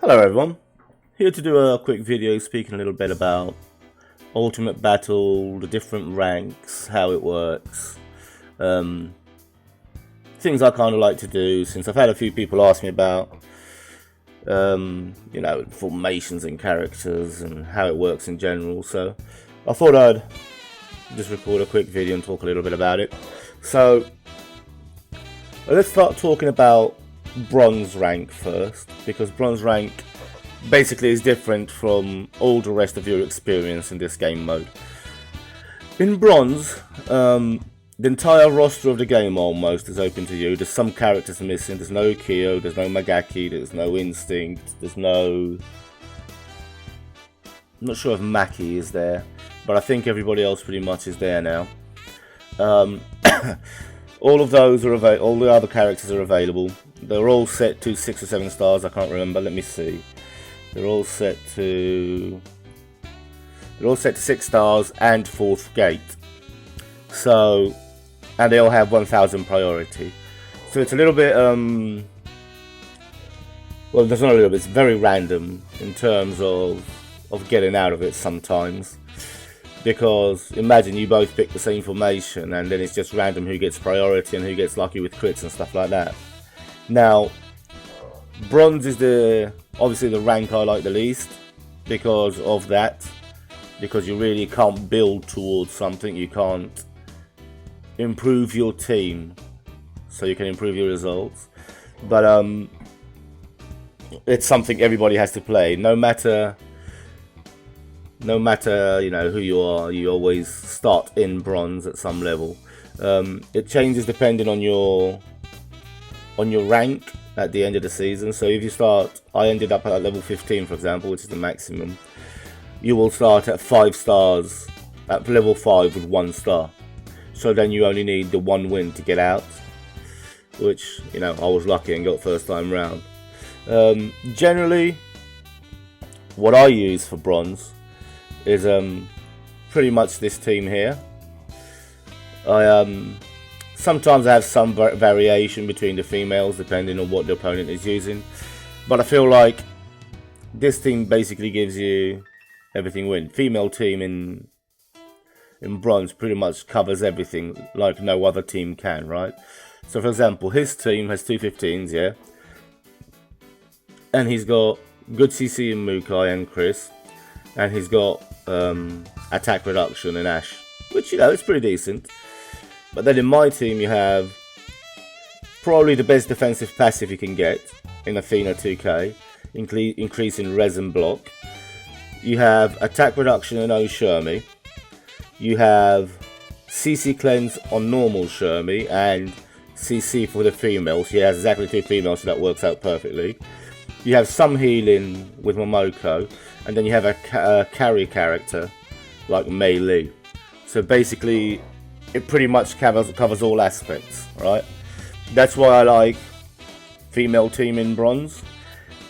Hello everyone, here to do a quick video speaking a little bit about Ultimate Battle, the different ranks, how it works, things I kind of like to do since I've had a few people ask me about, formations and characters and how it works in general, so I thought I'd just record a quick video and talk a little bit about it. So let's start talking about bronze rank first, because bronze rank basically is different from all the rest of your experience in this game mode. In bronze, the entire roster of the game almost is open to you. There's some characters missing. There's no Kyo, there's no Magaki, there's no Instinct, there's no... I'm not sure if Maki is there, but I think everybody else pretty much is there now. All of those are available. All the other characters are available. They're all set to 6 or 7 stars. I can't remember. Let me see. They're all set to 6 stars and 4th gate. So, and they all have 1000 priority. So it's a little bit well, there's not a little bit. It's very random in terms of getting out of it sometimes. Because imagine you both pick the same formation and then it's just random who gets priority and who gets lucky with crits and stuff like that. Now, bronze is obviously the rank I like the least because of that. Because you really can't build towards something, you can't improve your team so you can improve your results. But it's something everybody has to play, no matter who you are. You always start in bronze at some level. It changes depending on your rank at the end of the season. So if you start, I ended up at level 15 for example, which is the maximum. You will start at 5 stars at level 5 with 1 star. So then you only need the 1 win to get out, which I was lucky and got first time round. Generally, what I use for bronze is pretty much this team here. Sometimes I have some variation between the females depending on what the opponent is using, but I feel like this team basically gives you everything win. Female team in bronze pretty much covers everything like no other team can, right? So for example, his team has 2 15s, yeah, and he's got good CC in Mukai and Chris, and he's got attack reduction in Ash, which it's pretty decent. But then in my team you have probably the best defensive passive you can get in Athena 2K, increasing res and block. You have attack reduction in Shermie. You have CC cleanse on normal Shermie and CC for the females. She has exactly 2 females, so that works out perfectly. You have some healing with Momoko, and then you have a carry character like Mei Li. So basically, it pretty much covers all aspects, right? That's why I like female team in bronze,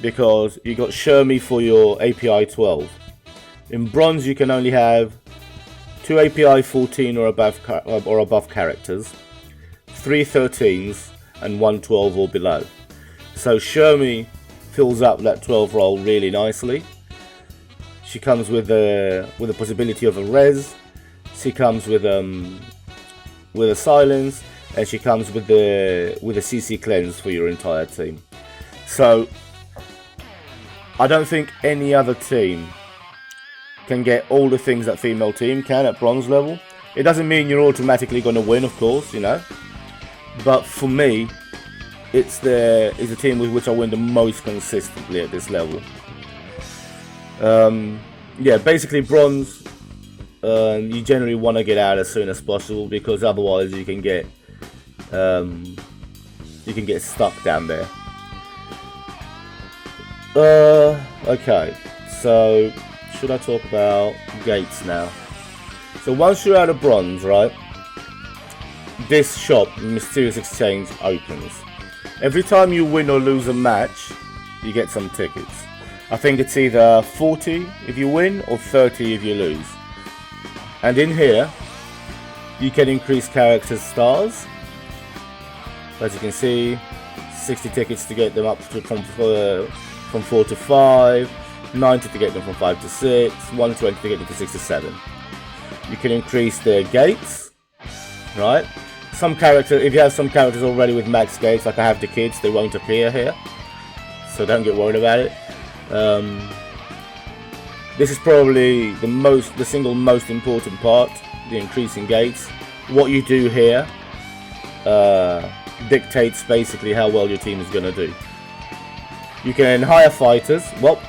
because you got Shermie for your API 12. In bronze, you can only have 2 API 14 or above characters, 3 13s, and 1 12 or below. So Shermie fills up that 12 role really nicely. She comes with the possibility of a res. She comes with a silence, and she comes with a CC cleanse for your entire team. So I don't think any other team can get all the things that female team can at bronze level. It doesn't mean you're automatically going to win, of course, but for me, it's the team with which I win the most consistently at this level. Yeah, basically bronze, you generally want to get out as soon as possible, because otherwise you can get stuck down there. Okay, so should I talk about gates now? So once you're out of bronze, right, this shop, Mysterious Exchange, opens. Every time you win or lose a match, you get some tickets. I think it's either 40 if you win or 30 if you lose. And in here, you can increase characters' stars. As you can see, 60 tickets to get them up to from 4 to 5, 90 to get them from 5 to 6, 120 to get them from 6 to 7. You can increase their gates, right? If you have some characters already with max gates, like I have the kids, they won't appear here, so don't get worried about it. This is probably the single most important part, the increasing gates. What you do here dictates basically how well your team is going to do. You can hire fighters. Well,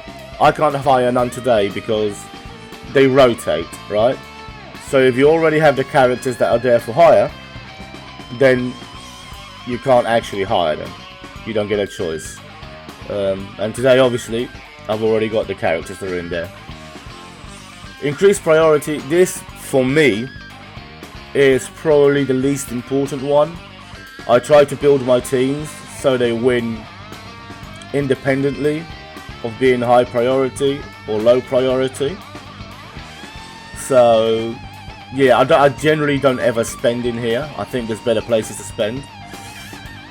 I can't hire none today because they rotate, right? So if you already have the characters that are there for hire, then you can't actually hire them. You don't get a choice. And today, obviously, I've already got the characters that are in there. Increased priority. This, for me, is probably the least important one. I try to build my teams so they win independently of being high priority or low priority. So yeah, I generally don't ever spend in here. I think there's better places to spend.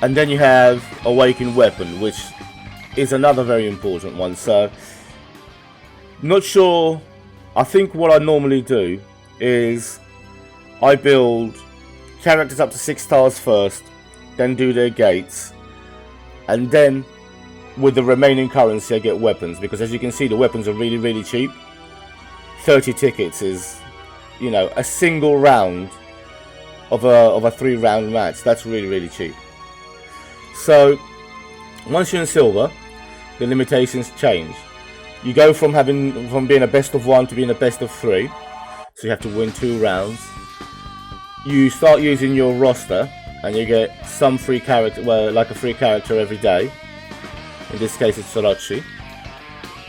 And then you have Awakened Weapon, which is another very important one. So not sure. I think what I normally do is I build characters up to 6 stars first, then do their gates, and then with the remaining currency I get weapons, because as you can see the weapons are really, really cheap. 30 tickets is, you know, a single round of a 3-round match. That's really, really cheap. So once you're in silver, the limitations change. You go from being a best of 1 to being a best of 3, so you have to win 2 rounds. You start using your roster, and you get some free character, well, like a free character every day. In this case, it's Sorachi.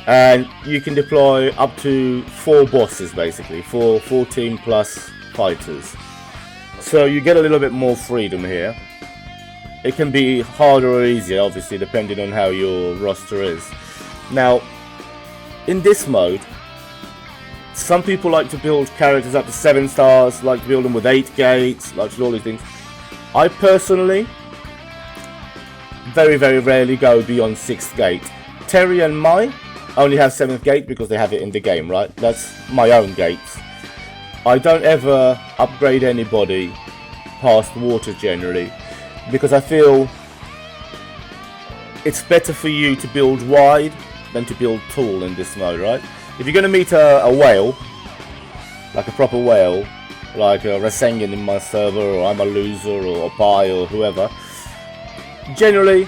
And you can deploy up to 4 bosses, basically, 14 plus fighters. So you get a little bit more freedom here. It can be harder or easier, obviously, depending on how your roster is. Now, in this mode, some people like to build characters up to 7 stars, like to build them with 8 gates, like to do all these things. I personally very, very rarely go beyond 6th gate. Terry and Mai only have 7th gate because they have it in the game, right? That's my own gates. I don't ever upgrade anybody past water generally, because I feel it's better for you to build wide than to build tall in this mode, right? If you're going to meet a whale, like a proper whale, like a Rasengan in my server, or I'm a loser, or a Pi, or whoever, generally,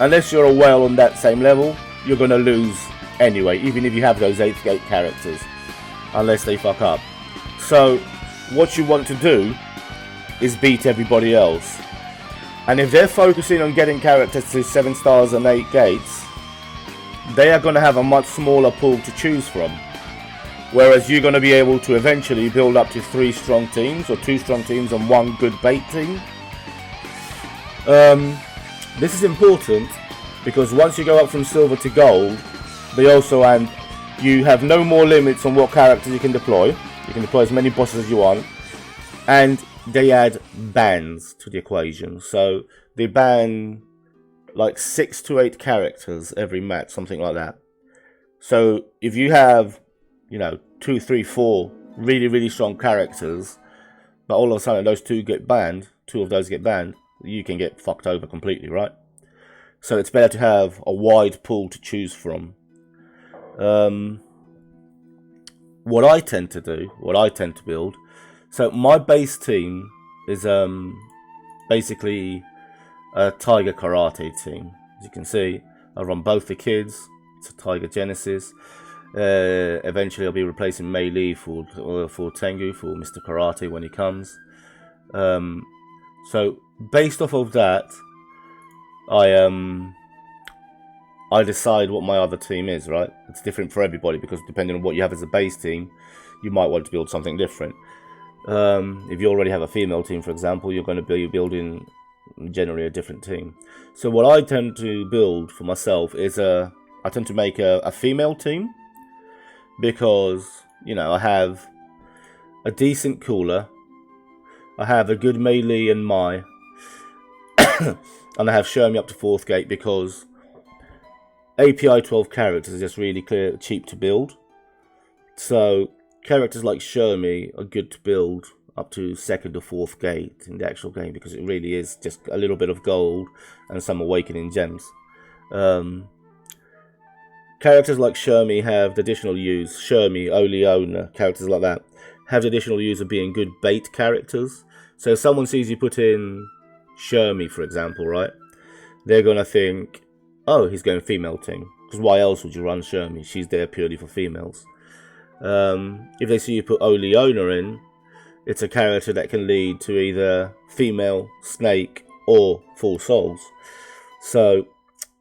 unless you're a whale on that same level, you're going to lose anyway, even if you have those 8th gate characters, unless they fuck up. So what you want to do is beat everybody else. And if they're focusing on getting characters to 7 stars and 8 gates, they are going to have a much smaller pool to choose from. Whereas you're going to be able to eventually build up to 3 strong teams, or 2 strong teams and 1 good bait team. This is important because once you go up from silver to gold, you have no more limits on what characters you can deploy. You can deploy as many bosses as you want, and they add bans to the equation. So they ban like 6 to 8 characters every match, something like that. So if you have, you know, 2, 3, 4 really, really strong characters, but all of a sudden those 2 get banned, 2 of those get banned, you can get fucked over completely, right? So it's better to have a wide pool to choose from. What I tend to build, so my base team is basically a Tiger Karate team. As you can see, I run both the kids. It's a Tiger Genesis. Eventually I'll be replacing Mei Li for Tengu, for Mr. Karate when he comes. So based off of that, I decide what my other team is, right? It's different for everybody because depending on what you have as a base team, you might want to build something different. If you already have a female team, for example, you're going to be building generally a different team. So what I tend to build for myself is I tend to make a female team because, you know, I have a decent cooler, I have a good Mei Li and Mai, and I have Shermie up to 4th gate because API 12 characters are just really cheap to build. So characters like Shermie are good to build up to 2nd or 4th gate in the actual game, because it really is just a little bit of gold and some awakening gems. Characters like Shermie have the additional use. Shermie, Oleona, characters like that have the additional use of being good bait characters. So if someone sees you put in Shermie, for example, right, they're going to think, oh, he's going female team. Because why else would you run Shermie? She's there purely for females. If they see you put Oleona in, it's a character that can lead to either female, snake, or full souls. So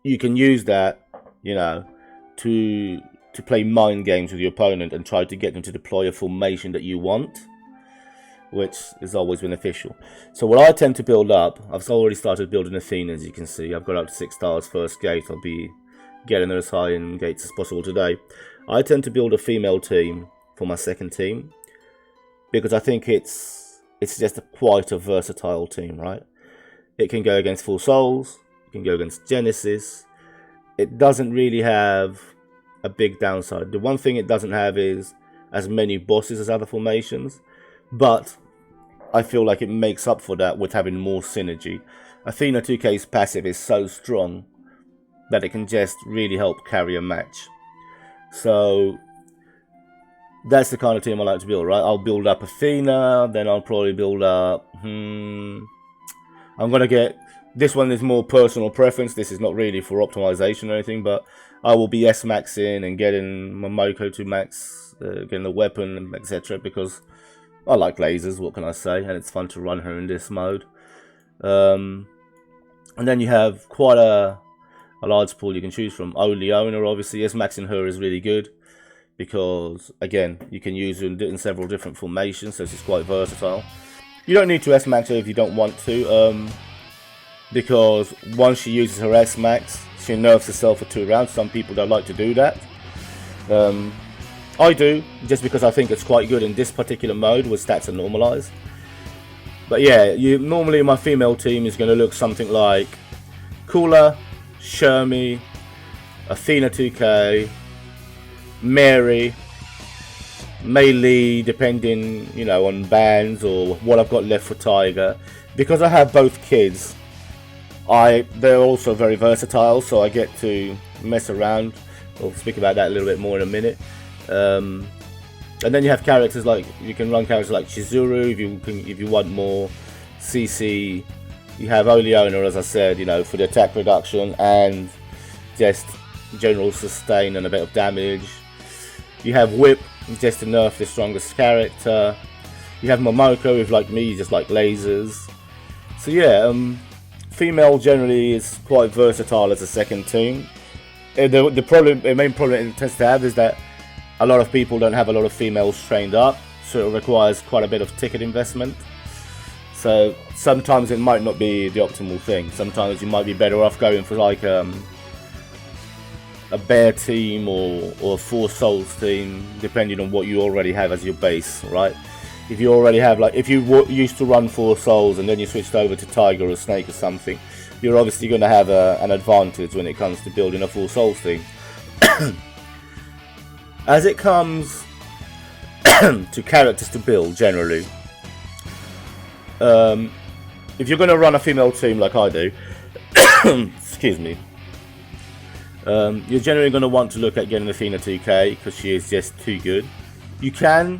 you can use that, you know, to play mind games with your opponent and try to get them to deploy a formation that you want, which is always beneficial. So what I tend to build up, I've already started building Athena, as you can see. I've got up to 6 stars first gate. I'll be getting as high in gates as possible today. I tend to build a female team for my second team, because I think it's just quite a versatile team, right? It can go against Full Souls, it can go against Genesis. It doesn't really have a big downside. The one thing it doesn't have is as many bosses as other formations, but I feel like it makes up for that with having more synergy. Athena 2K's passive is so strong that it can just really help carry a match. So that's the kind of team I like to build, right? I'll build up Athena, then I'll probably build up... I'm going to get... This one is more personal preference. This is not really for optimization or anything, but I will be S-maxing and getting Momoko to max, getting the weapon, etc. because I like lasers, what can I say? And it's fun to run her in this mode. And then you have quite a large pool you can choose from. Oleona, obviously, S-maxing her is really good, because again, you can use her in several different formations, so she's quite versatile. You don't need to S-max her if you don't want to, because once she uses her S-max, she nerfs herself for 2 rounds. Some people don't like to do that. I do, just because I think it's quite good in this particular mode where stats are normalized. But yeah, normally my female team is going to look something like Kula, Shermie, Athena 2K, Mary, Melee, depending, you know, on bans or what I've got left for Tiger. Because I have both kids, they're also very versatile, so I get to mess around. We'll speak about that a little bit more in a minute. And then you have characters like, you can run characters like Chizuru if you want more CC. You have Oleona, as I said, you know, for the attack reduction and just general sustain and a bit of damage. You have Whip, just to nerf the strongest character. You have Momoko, if like me, you just like lasers. So yeah, female generally is quite versatile as a second team. The main problem it tends to have is that a lot of people don't have a lot of females trained up, so it requires quite a bit of ticket investment. So sometimes it might not be the optimal thing. Sometimes you might be better off going for like a bear team or a 4 souls team, depending on what you already have as your base, right? If you already have, like, if you used to run 4 souls and then you switched over to Tiger or Snake or something, you're obviously going to have an advantage when it comes to building a 4 souls team. As it comes to characters to build, generally, if you're going to run a female team like I do, excuse me, you're generally going to want to look at getting Athena 2K because she is just too good. You can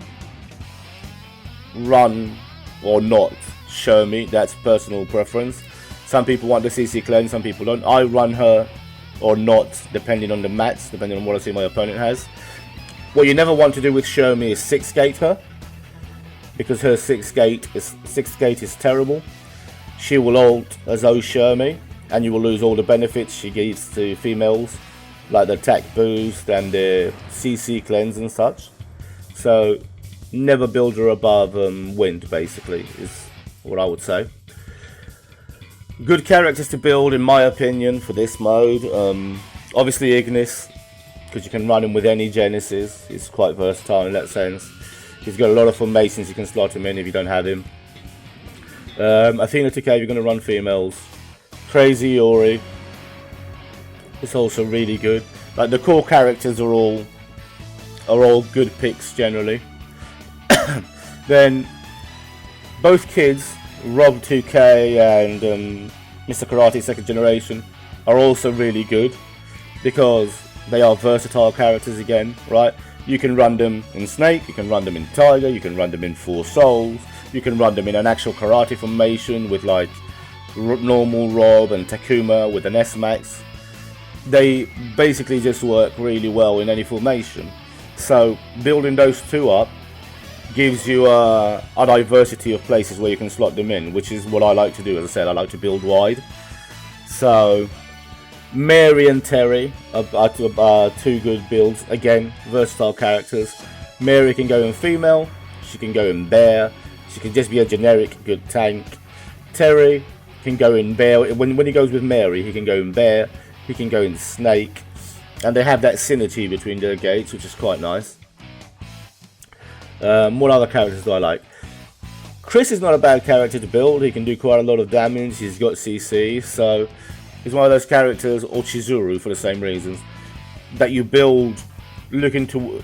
run or not Shermie, that's personal preference. Some people want the CC cleanse, some people don't. I run her or not depending on the match, depending on what I see my opponent has. What you never want to do with Shermie is 6 gate her, because her 6 gate is terrible. She will ult as Shermie, and you will lose all the benefits she gives to females, like the attack boost and the CC cleanse and such. So never build her above wind, basically, is what I would say. Good characters to build, in my opinion, for this mode. Obviously Ignis, because you can run him with any Genesis. He's quite versatile in that sense. He's got a lot of formations, you can slot him in if you don't have him. Athena 2K, if you're going to run females. Crazy Ori. It's also really good. Like the core characters are all good picks generally. Then both kids, Rob 2K and Mr. Karate Second Generation, are also really good because they are versatile characters again, right? You can run them in Snake, you can run them in Tiger, you can run them in Four Souls, you can run them in an actual karate formation with like normal Rob and Takuma with an S-Max. They basically just work really well in any formation. So building those two up gives you a diversity of places where you can slot them in, which is what I like to do. As I said, I like to build wide. So Mary and Terry are two good builds. Again, versatile characters. Mary can go in female, she can go in bear, she can just be a generic good tank. Terry can go in bear. When he goes with Mary, he can go in bear, he can go in snake, and they have that synergy between their gates, which is quite nice. What other characters do I like? Chris is not a bad character to build. He can do quite a lot of damage. He's got CC, so he's one of those characters, or Chizuru for the same reasons, that you build looking to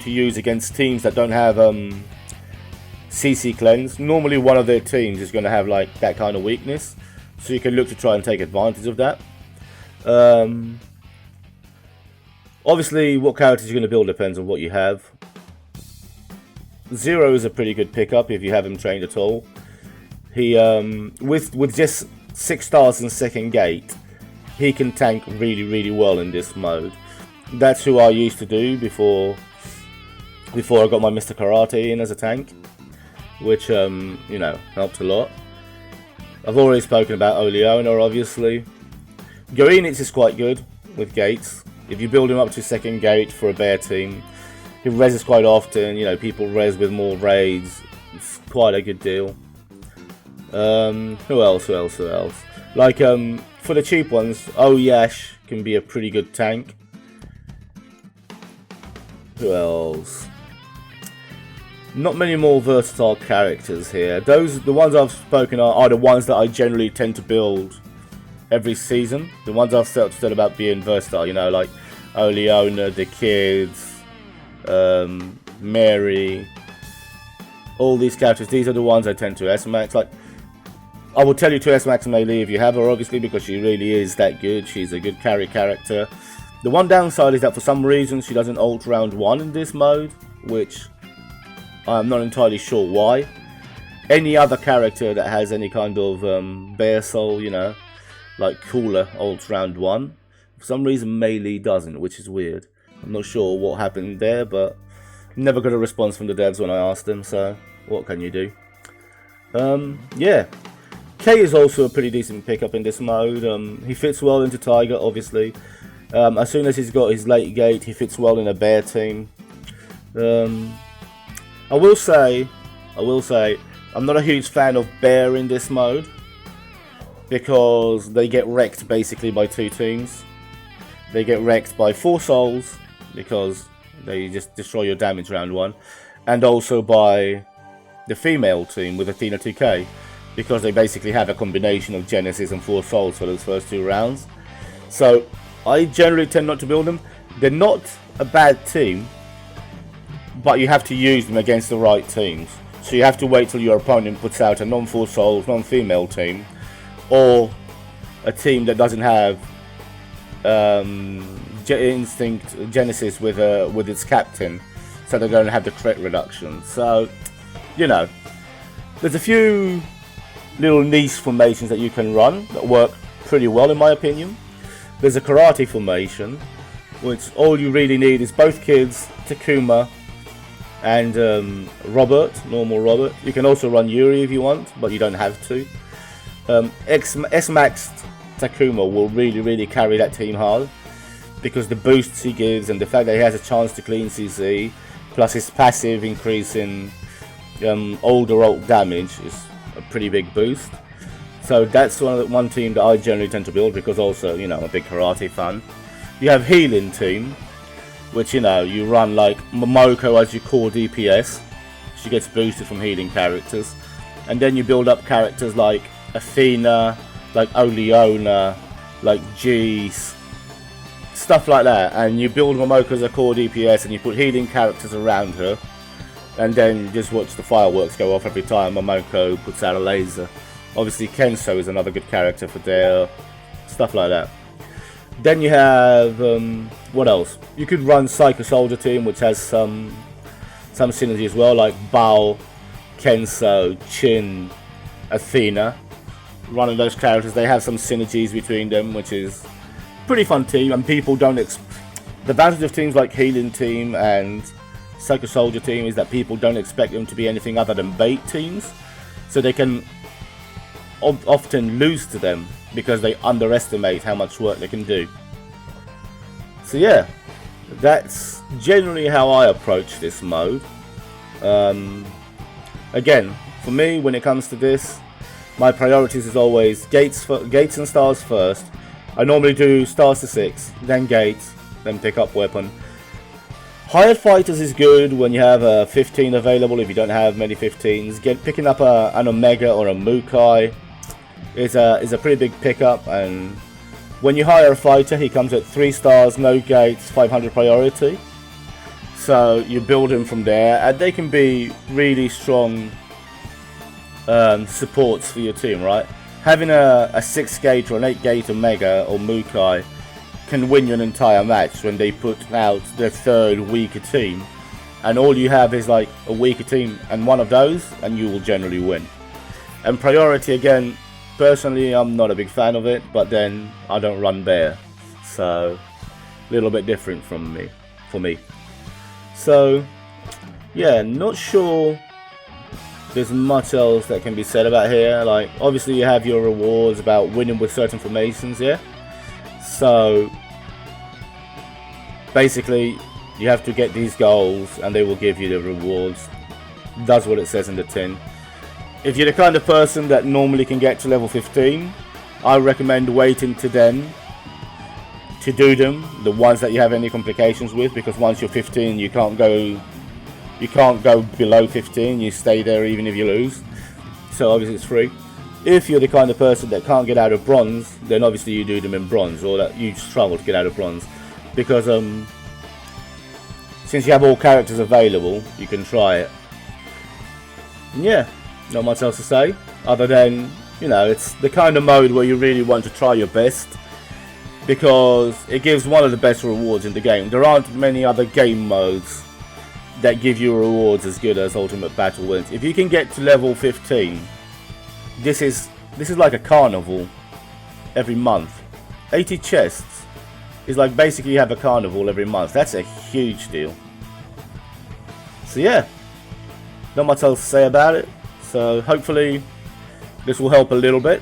use against teams that don't have CC cleanse. Normally, one of their teams is going to have like that kind of weakness, so you can look to try and take advantage of that. Obviously, what characters you're going to build depends on what you have. Zero is a pretty good pickup if you have him trained at all. He with just 6 stars in second gate, he can tank really well in this mode. That's who I used to do before I got my Mr. Karate in as a tank, which you know, helped a lot. I've already spoken about Oleona, obviously. Goenitz is quite good with gates. If you build him up to second gate for a bear team, he reses quite often. You know, people res with more raids. It's quite a good deal. Who else? Like, for the cheap ones, Oyash can be a pretty good tank. Who else? Not many more versatile characters here. The ones I've spoken are the ones that I generally tend to build every season. The ones I've said about being versatile, you know, like Oleona, the kids, Mary, all these characters. These are the ones I tend to S-Max. Like, I will tell you to S-Max Melee if you have her, obviously, because she really is that good. She's a good carry character. The one downside is that for some reason she doesn't ult round 1 in this mode, which I'm not entirely sure why. Any other character that has any kind of bear soul, you know, like Cooler, ults round 1. For some reason Melee doesn't, which is weird. I'm not sure what happened there, but never got a response from the devs when I asked them, so what can you do? Yeah. K is also a pretty decent pickup in this mode. He fits well into Tiger, obviously. As soon as he's got his late gate, he fits well in a bear team. I will say, I'm not a huge fan of bear in this mode, because they get wrecked basically by 2 teams. They get wrecked by 4 souls, because they just destroy your damage round 1, and also by the female team with Athena 2K, because they basically have a combination of Genesis and 4 souls for those first 2 rounds. So I generally tend not to build them. They're not a bad team, but you have to use them against the right teams. So you have to wait till your opponent puts out a non-4 souls, non-female team, or a team that doesn't have Instinct Genesis with its captain, so they're going to have the crit reduction. So, you know, there's a few little niche formations that you can run that work pretty well in my opinion. There's a karate formation, which all you really need is both kids, Takuma and normal Robert. You can also run Yuri if you want, but you don't have to. S-Maxed Takuma will really carry that team hard, because the boosts he gives and the fact that he has a chance to clean CC, plus his passive increase in older ult damage is a pretty big boost. So that's one team that I generally tend to build, because also, you know, I'm a big karate fan. You have healing team, which, you know, you run like Momoko as your core DPS. She gets boosted from healing characters. And then you build up characters like Athena, like Oleona, like Jeez, stuff like that. And you build Momoko as a core DPS, and you put healing characters around her, and then just watch the fireworks go off every time Momoko puts out a laser. Obviously Kenso is another good character for there, stuff like that. Then you have, what else? You could run Psycho Soldier team, which has some synergy as well, like Bao, Kenso, Chin, Athena. Running those characters, they have some synergies between them, which is pretty fun team. And people don't the advantage of teams like Healing Team and Psycho Soldier team is that people don't expect them to be anything other than bait teams, so they can often lose to them because they underestimate how much work they can do. So yeah, that's generally how I approach this mode. Again, for me, when it comes to this, my priorities is always gates and stars first. I normally do stars to 6, then gates, then pick up weapon. Hired fighters is good when you have a 15 available. If you don't have many 15s, picking up an Omega or a Mukai is a pretty big pickup. And when you hire a fighter, he comes at 3 stars, no gates, 500 priority. So you build him from there, and they can be really strong supports for your team, right? Having a 6 gate or an 8 gate Omega or Mukai can win you an entire match when they put out their 3rd weaker team, and all you have is like a weaker team and one of those, and you will generally win. And priority, again, personally I'm not a big fan of it, but then I don't run bear, so a little bit different for me. So yeah, not sure there's much else that can be said about here. Like, obviously you have your rewards about winning with certain formations here. So basically you have to get these goals and they will give you the rewards. That's what it says in the tin. If you're the kind of person that normally can get to level 15, I recommend waiting to then to do them, the ones that you have any complications with, because once you're 15 you can't go below 15, you stay there even if you lose. So obviously it's free. If you're the kind of person that can't get out of bronze, then obviously you do them in bronze, or that you struggle to get out of bronze, because since you have all characters available, you can try it. And yeah, not much else to say other than, you know, it's the kind of mode where you really want to try your best, because it gives one of the best rewards in the game. There aren't many other game modes that give you rewards as good as Ultimate Battle Wins. If you can get to level 15, this is like a carnival every month. 80 chests is like basically you have a carnival every month. That's a huge deal. So yeah, not much else to say about it. So hopefully this will help a little bit.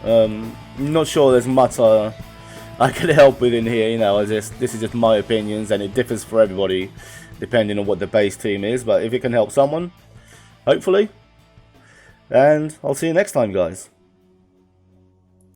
I'm not sure there's much I can help with in here, you know. This is just my opinions, and it differs for everybody depending on what the base team is. But if it can help someone, hopefully. And I'll see you next time, guys.